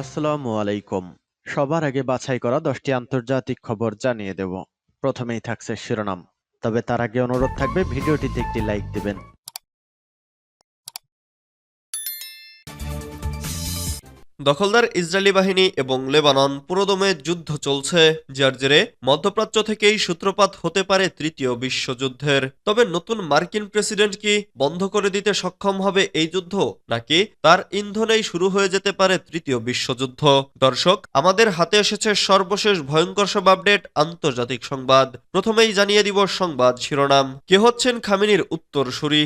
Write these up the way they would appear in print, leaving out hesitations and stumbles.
আসসালামু আলাইকুম। সবার আগে বাছাই করা 10টি আন্তর্জাতিক খবর জানিয়ে দেব। প্রথমেই থাকছে শিরোনাম। তবে তার আগে অনুরোধ থাকবে ভিডিওটিতে একটি লাইক দিবেন। দখলদার ইসরায়েলি বাহিনী এবং লেবানন পুরোদমে যুদ্ধ চলছে, যার জেরে মধ্যপ্রাচ্য থেকেই সূত্রপাত হতে পারে তৃতীয় বিশ্বযুদ্ধের। তবে নতুন মার্কিন প্রেসিডেন্ট কি বন্ধ করে দিতে সক্ষম হবে এই যুদ্ধ, নাকি তার ইন্ধনেই শুরু হয়ে যেতে পারে তৃতীয় বিশ্বযুদ্ধ? দর্শক, আমাদের হাতে এসেছে সর্বশেষ ভয়ঙ্কর সব আপডেট, আন্তর্জাতিক সংবাদ। প্রথমেই জানিয়ে দিব সংবাদ শিরোনাম। কে হচ্ছেন খামেনির উত্তরসূরি?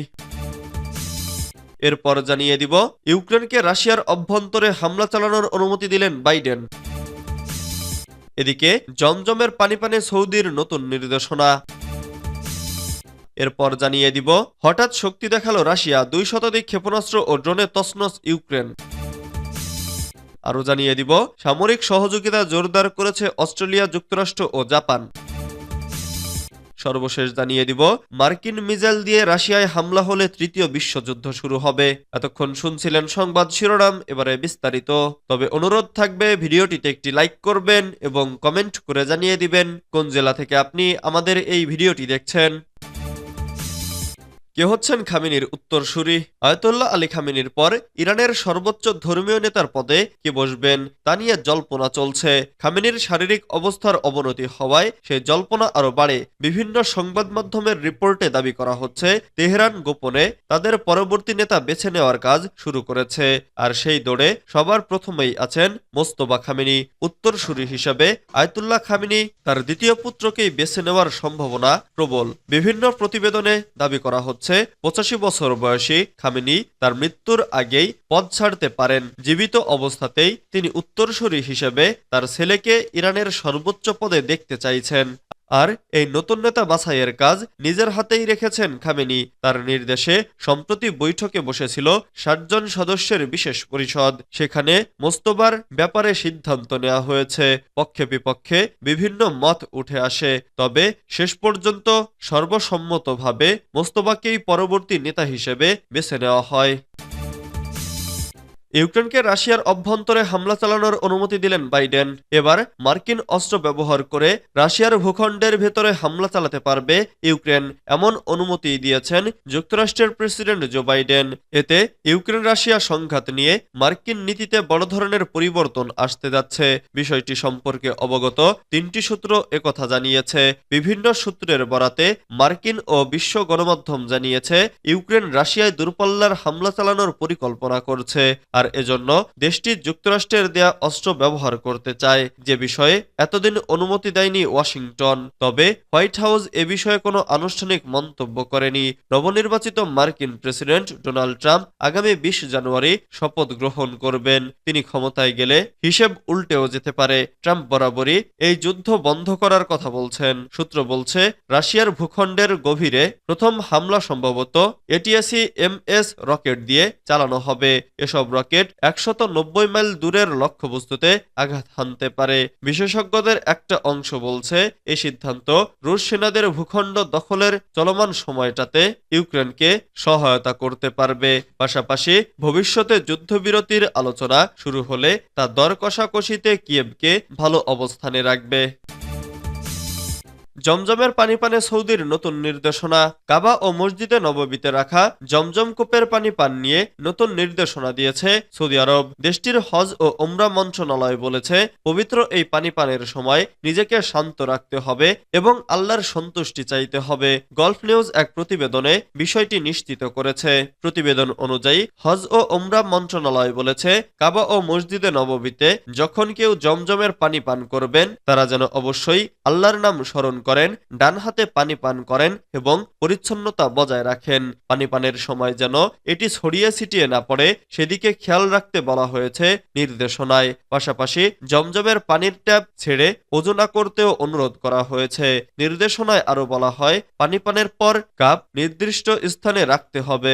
এরপর জানিয়ে দিব ইউক্রেনকে রাশিয়ার অভ্যন্তরে হামলা চালানোর অনুমতি দিলেন বাইডেন। এদিকে জমজমের পানি সৌদির নতুন নির্দেশনা। এরপর জানিয়ে দিব হঠাৎ শক্তি দেখালো রাশিয়া, 2 শতাধিক ক্ষেপণাস্ত্র ও ড্রোনে তছনছ ইউক্রেন। আরও জানিয়ে দিব সামরিক সহযোগিতা জোরদার করেছে অস্ট্রেলিয়া, যুক্তরাষ্ট্র ও জাপান। সর্বশেষ জানিয়ে দিব মার্কিন মিসাইল দিয়ে রাশিয়ায় হামলা হলে তৃতীয় বিশ্বযুদ্ধ শুরু হবে। এতক্ষণ শুনছিলেন সংবাদ শিরোনাম, এবারে বিস্তারিত। তবে অনুরোধ থাকবে ভিডিওটিতে একটি লাইক করবেন এবং কমেন্ট করে জানিয়ে দিবেন কোন জেলা থেকে আপনি আমাদের এই ভিডিওটি দেখছেন। কে হচ্ছেন খামেনির উত্তরসূরি? আয়াতুল্লাহ আলী খামেনির পর ইরানের সর্বোচ্চ ধর্মীয় নেতার পদে কে বসবেন তা নিয়ে জল্পনা চলছে। খামেনির শারীরিক অবস্থার অবনতি হওয়ায় সেই জল্পনা আরো বাড়ে। বিভিন্ন সংবাদ মাধ্যমের রিপোর্টে দাবি করা হচ্ছে তেহরান গোপনে তাদের পরবর্তী নেতা বেছে নেওয়ার কাজ শুরু করেছে। আর সেই দৌড়ে সবার প্রথমেই আছেন মোস্তফা খামেনি। উত্তরসূরি হিসেবে আয়াতুল্লাহ খামেনি তার দ্বিতীয় পুত্রকেই বেছে নেওয়ার সম্ভাবনা প্রবল। বিভিন্ন প্রতিবেদনে দাবি করা হচ্ছে 85 বছর বয়সী খামেনি তার মৃত্যুর আগেই পদ ছাড়তে পারেন। জীবিত অবস্থাতেই তিনি উত্তরসূরি হিসেবে তার ছেলেকে ইরানের সর্বোচ্চ পদে দেখতে চাইছেন। আর এই নতুন নেতা বাছাইয়ের কাজ নিজের হাতেই রেখেছেন খামেনি। তার নির্দেশে সম্প্রতি বৈঠকে বসেছিল 60 জন সদস্যের বিশেষ পরিষদ। সেখানে মোস্তফার ব্যাপারে সিদ্ধান্ত নেওয়া হয়েছে। পক্ষে বিপক্ষে বিভিন্ন মত উঠে আসে, তবে শেষ পর্যন্ত সর্বসম্মতভাবে মোস্তফাকেই পরবর্তী নেতা হিসেবে বেছে নেওয়া হয়। ইউক্রেনকে রাশিয়ার অভ্যন্তরে হামলা চালানোর অনুমতি দিলেন বাইডেন। এবার মার্কিন অস্ত্র ব্যবহার করে রাশিয়ার ভূখণ্ডের ভেতরে হামলা চালাতে পারবে ইউক্রেন, এমন অনুমতি দিয়েছেন যুক্তরাষ্ট্রের প্রেসিডেন্ট জো বাইডেন। এতে ইউক্রেন রাশিয়া সংঘাত নিয়ে মার্কিন নীতিতে বড় ধরনের পরিবর্তন আসতে যাচ্ছে। বিষয়টি সম্পর্কে অবগত 3টি সূত্র একথা জানিয়েছে। বিভিন্ন সূত্রের বরাতে মার্কিন ও বিশ্ব গণমাধ্যম জানিয়েছে ইউক্রেন রাশিয়ায় দূরপাল্লার হামলা চালানোর পরিকল্পনা করছে। আর এজন্য দেশটি যুক্তরাষ্ট্রের দেয়া অস্ত্র ব্যবহার করতে চায়, যে বিষয়ে এতদিন অনুমতি দেয়নি ওয়াশিংটন। তবে হোয়াইট হাউস এ বিষয়ে কোনো আনুষ্ঠানিক মন্তব্য করেনি। নবনির্বাচিত মার্কিন প্রেসিডেন্ট ডোনাল্ড ট্রাম্প আগামী 20 জানুয়ারি শপথ গ্রহণ করবেন। তিনি ক্ষমতায় গেলে হিসেব উল্টেও যেতে পারে। ট্রাম্প বরাবরই এই যুদ্ধ বন্ধ করার কথা বলছেন। সূত্র বলছে রাশিয়ার ভূখণ্ডের গভীরে প্রথম হামলা সম্ভবত ATACMS রকেট দিয়ে চালানো হবে। এসব রকেট 190 মাইল দূরের লক্ষ্যবস্তুতে আঘাত হানতে পারে। বিশেষজ্ঞদের একটা অংশ বলছে এই সিদ্ধান্ত রুশ সেনাদের ভূখণ্ড দখলের চলমান সময়টাতে ইউক্রেনকে সহায়তা করতে পারবে। পাশাপাশি ভবিষ্যতে যুদ্ধবিরতির আলোচনা শুরু হলে তা দর কষাকষিতে কিয়েভকে ভালো অবস্থানে রাখবে। জমজমের পানি সৌদির নতুন নির্দেশনা। কাবা ও মসজিদে নববীতে রাখা জমজম কূপের পানি পান নিয়ে নতুন নির্দেশনা দিয়েছে সৌদি আরব। দেশটির হজ ও উমরা মন্ত্রণালয় বলেছে পবিত্র এই পানি পানের সময় নিজেকে শান্ত রাখতে হবে এবং আল্লাহর সন্তুষ্টি চাইতে হবে। গলফ নিউজ এক প্রতিবেদনে বিষয়টি নিশ্চিত করেছে। প্রতিবেদন অনুযায়ী হজ ও উমরা মন্ত্রণালয় বলেছে কাবা ও মসজিদে নববীতে যখন কেউ জমজমের পানি পান করবেন তারা যেন অবশ্যই আল্লাহর নাম স্মরণ করেন, ডান হাতে পানি পান করেন এবং পরিচ্ছন্নতা বজায় রাখেন। পানি পানের সময় যেন এটি ছড়িয়ে ছিটিয়ে না পড়ে সেদিকে খেয়াল রাখতে বলা হয়েছে নির্দেশনায়। পাশাপাশি জমজমের পানির ট্যাপ ছেড়ে ওযু না করতেও অনুরোধ করা হয়েছে। নির্দেশনায় আরো বলা হয় পানি পানের পর কাপ নির্দিষ্ট স্থানে রাখতে হবে।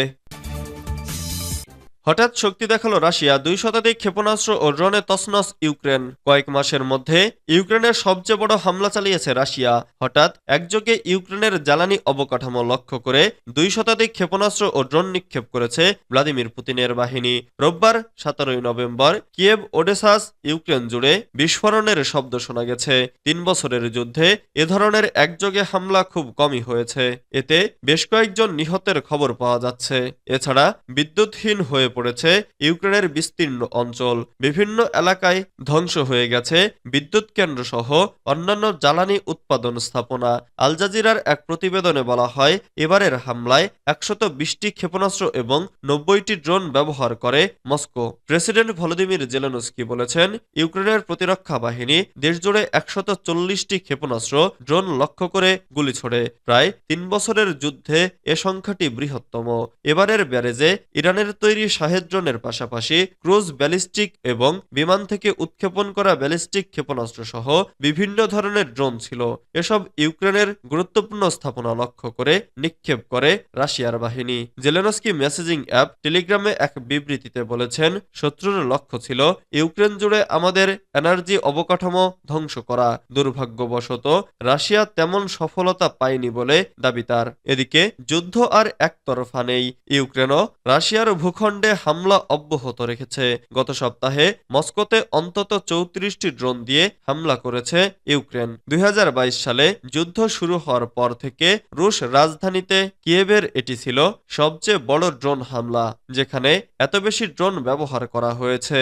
হঠাৎ শক্তি দেখালো রাশিয়া, 2 শতাধিক ক্ষেপণাস্ত্র ও ড্রোনে তছনছ ইউক্রেন। কয়েক মাসের মধ্যে ইউক্রেনের সবচেয়ে বড় হামলা চালিয়েছে রাশিয়া। হঠাৎ একযোগে ইউক্রেনের জ্বালানি অবকাঠামো লক্ষ্য করে 2 শতাধিক ক্ষেপণাস্ত্র ও ড্রোন নিক্ষেপ করেছে ভ্লাদিমির পুতিনের বাহিনী। রোববার 17 নভেম্বর কিয়েভ ওডেসাস ইউক্রেন জুড়ে বিস্ফোরণের শব্দ শোনা গেছে। 3 বছরের যুদ্ধে এ ধরনের একযোগে হামলা খুব কমই হয়েছে। এতে বেশ কয়েকজন নিহতের খবর পাওয়া যাচ্ছে। এছাড়া বিদ্যুৎহীন হয়ে পড়েছে ইউক্রেনের বিস্তীর্ণ অঞ্চল। বিভিন্ন এলাকায় ধ্বংস হয়ে গেছে বিদ্যুৎ কেন্দ্র সহ অন্যান্য জ্বালানি উৎপাদন স্থাপনা। আল জাজিরার এক প্রতিবেদনে বলা হয়, এবারের হামলায় 120টি ক্ষেপণাস্ত্র এবং 90টি ড্রোন ব্যবহার করে মস্কো। প্রেসিডেন্ট ভলোদিমির জেলেনস্কি বলেছেন, ইউক্রেনের প্রতিরক্ষা বাহিনী দেশজুড়ে 140টি ক্ষেপণাস্ত্র ড্রোন লক্ষ্য করে গুলি ছোড়ে। প্রায় 3 বছরের যুদ্ধে এ সংখ্যাটি বৃহত্তম। এবারের ব্যারেজে ইরানের তৈরি শাহেদ ড্রোনের পাশাপাশি ক্রুজ ব্যালিস্টিক এবং বিমান থেকে উৎক্ষেপণ করা ব্যালিস্টিক ক্ষেপণাস্ত্র সহ বিভিন্ন ধরনের ড্রোন ছিল। এসব ইউক্রেনের গুরুত্বপূর্ণ স্থাপনা লক্ষ্য করে নিক্ষেপ করে রাশিয়ার বাহিনী। জেলেনস্কি মেসেজিং অ্যাপ টেলিগ্রামে এক বিবৃতিতে বলেছেন, শত্রুর লক্ষ্য ছিল ইউক্রেন জুড়ে আমাদের এনার্জি অবকাঠামো ধ্বংস করা। দুর্ভাগ্যবশত রাশিয়া তেমন সফলতা পায়নি বলে দাবি তার। এদিকে যুদ্ধ আর একতরফা নেই। ইউক্রেনও রাশিয়ার ভূখণ্ডে হামলা অব্যাহত রেখেছে। গত সপ্তাহে মস্কোতে অন্তত 34টি ড্রোন দিয়ে হামলা করেছে ইউক্রেন। 2022 সালে যুদ্ধ শুরু হওয়ার পর থেকে রুশ রাজধানীতে কিয়েভের এটি ছিল সবচেয়ে বড় ড্রোন হামলা, যেখানে এত বেশি ড্রোন ব্যবহার করা হয়েছে।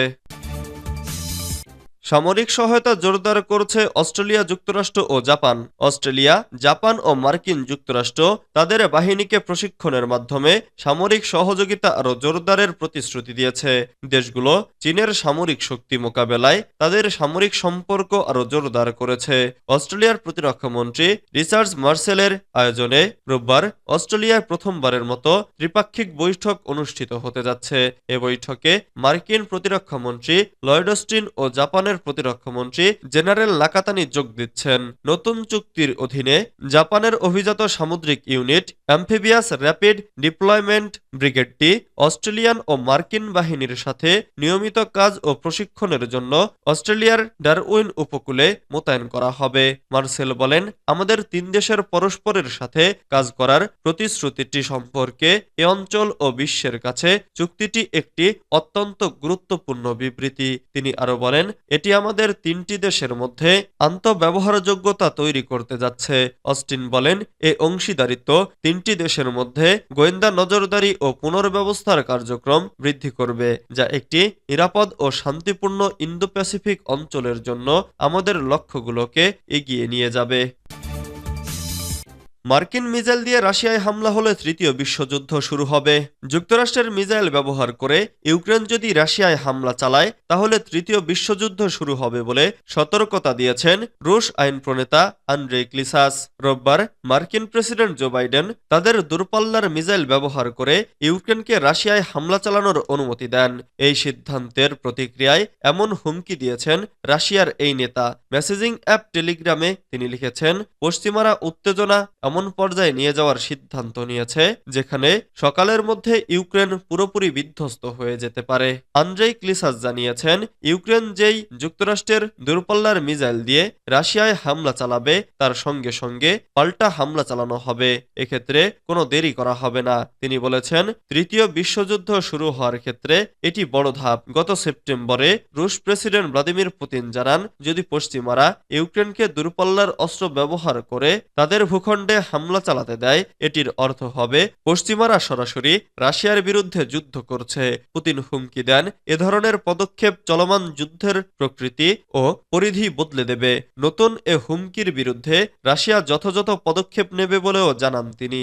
সামরিক সহায়তা জোরদার করছে অস্ট্রেলিয়া, যুক্তরাষ্ট্র ও জাপান। অস্ট্রেলিয়া, জাপান ও মার্কিন যুক্তরাষ্ট্র তাদের বাহিনীকে প্রশিক্ষণের মাধ্যমে সামরিক সহযোগিতা আরও জোরদারের প্রতিশ্রুতি দিয়েছে। দেশগুলো চীনের সামরিক শক্তি মোকাবেলায় তাদের সামরিক সম্পর্ক আরও জোরদার করেছে। অস্ট্রেলিয়ার প্রতিরক্ষা মন্ত্রী রিচার্ড মার্সেলের আয়োজনে রোববার অস্ট্রেলিয়ায় প্রথমবারের মতো ত্রিপাক্ষিক বৈঠক অনুষ্ঠিত হতে যাচ্ছে। এ বৈঠকে মার্কিন প্রতিরক্ষা মন্ত্রী লয়েড অস্টিন ও জাপানের প্রতিরক্ষামন্ত্রী জেনারেল নাকাতানি যোগ দিচ্ছেন। নতুন চুক্তির অধীনে জাপানের অভিজাত সামুদ্রিক ইউনিট অ্যাম্ফিবিয়াস র্যাপিড ডিপ্লয়মেন্ট ব্রিগেডটি অস্ট্রেলিয়ান ও মার্কিন বাহিনীর সাথে নিয়মিত কাজ ও প্রশিক্ষণের জন্য অস্ট্রেলিয়ার ডারউইন উপকূলে মোতায়েন করা হবে। মার্সেল বলেন, আমাদের 3 দেশের পরস্পরের সাথে কাজ করার প্রতিশ্রুতিটি সম্পর্কে এ অঞ্চল ও বিশ্বের কাছে চুক্তিটি একটি অত্যন্ত গুরুত্বপূর্ণ বিবৃতি। তিনি আরো বলেন, এটি আমাদের 3টি দেশের মধ্যে আন্তঃব্যবহারযোগ্যতা তৈরি করতে যাচ্ছে। অস্টিন বলেন, এই অংশীদারিত্ব 3টি দেশের মধ্যে গোয়েন্দা নজরদারি ও পুনর্ব্যবস্থার কার্যক্রম বৃদ্ধি করবে, যা একটি নিরাপদ ও শান্তিপূর্ণ ইন্দো প্যাসিফিক অঞ্চলের জন্য আমাদের লক্ষ্যগুলোকে এগিয়ে নিয়ে যাবে। মার্কিন মিসাইল দিয়ে রাশিয়ায় হামলা হলে তৃতীয় বিশ্বযুদ্ধ শুরু হবে। যুক্তরাষ্ট্রের মিসাইল ব্যবহার করে ইউক্রেন যদি রাশিয়ায় হামলা চালায়, তাহলে তৃতীয় বিশ্বযুদ্ধ শুরু হবে বলে সতর্কতা দিয়েছেন রুশ আইন প্রণেতা আন্দ্রেই ক্লিসাস। রোববার মার্কিন প্রেসিডেন্ট জো বাইডেন তাদের দূরপাল্লার মিসাইল ব্যবহার করে ইউক্রেনকে রাশিয়ায় হামলা চালানোর অনুমতি দেন। এই সিদ্ধান্তের প্রতিক্রিয়ায় এমন হুমকি দিয়েছেন রাশিয়ার এই নেতা। মেসেজিং অ্যাপ টেলিগ্রামে তিনি লিখেছেন, পশ্চিমারা উত্তেজনা এমন পর্যায়ে নিয়ে যাওয়ার সিদ্ধান্ত নিয়েছে যেখানে সকালের মধ্যে ইউক্রেন পুরোপুরি বিধ্বস্ত হয়ে যেতে পারে। আন্দ্রেই ক্লিসাস জানিয়েছেন, ইউক্রেন যেই যুক্তরাষ্ট্রের দূরপাল্লার মিসাইল দিয়ে রাশিয়ায় হামলা চালাবে, তার সঙ্গে সঙ্গে পাল্টা হামলা চালানো হবে। এক্ষেত্রে কোনো দেরি করা হবে না। তিনি বলেছেন, তৃতীয় বিশ্বযুদ্ধ শুরু হওয়ার ক্ষেত্রে এটি বড় ধাপ। গত সেপ্টেম্বরে রুশ প্রেসিডেন্ট ভ্লাদিমির পুতিন জানান, যদি পশ্চিমারা ইউক্রেনকে দূরপাল্লার অস্ত্র ব্যবহার করে তাদের ভূখণ্ডে হামলা চালাতে দেয়, এটির অর্থ হবে পশ্চিমারা সরাসরি রাশিয়ার বিরুদ্ধে যুদ্ধ করছে। পুতিন হুমকি দেন, এ ধরনের পদক্ষেপ চলমান যুদ্ধের প্রকৃতি ও পরিধি বদলে দেবে। নতুন এ হুমকির বিরুদ্ধে রাশিয়া যথাযথ পদক্ষেপ নেবে বলেও জানান তিনি।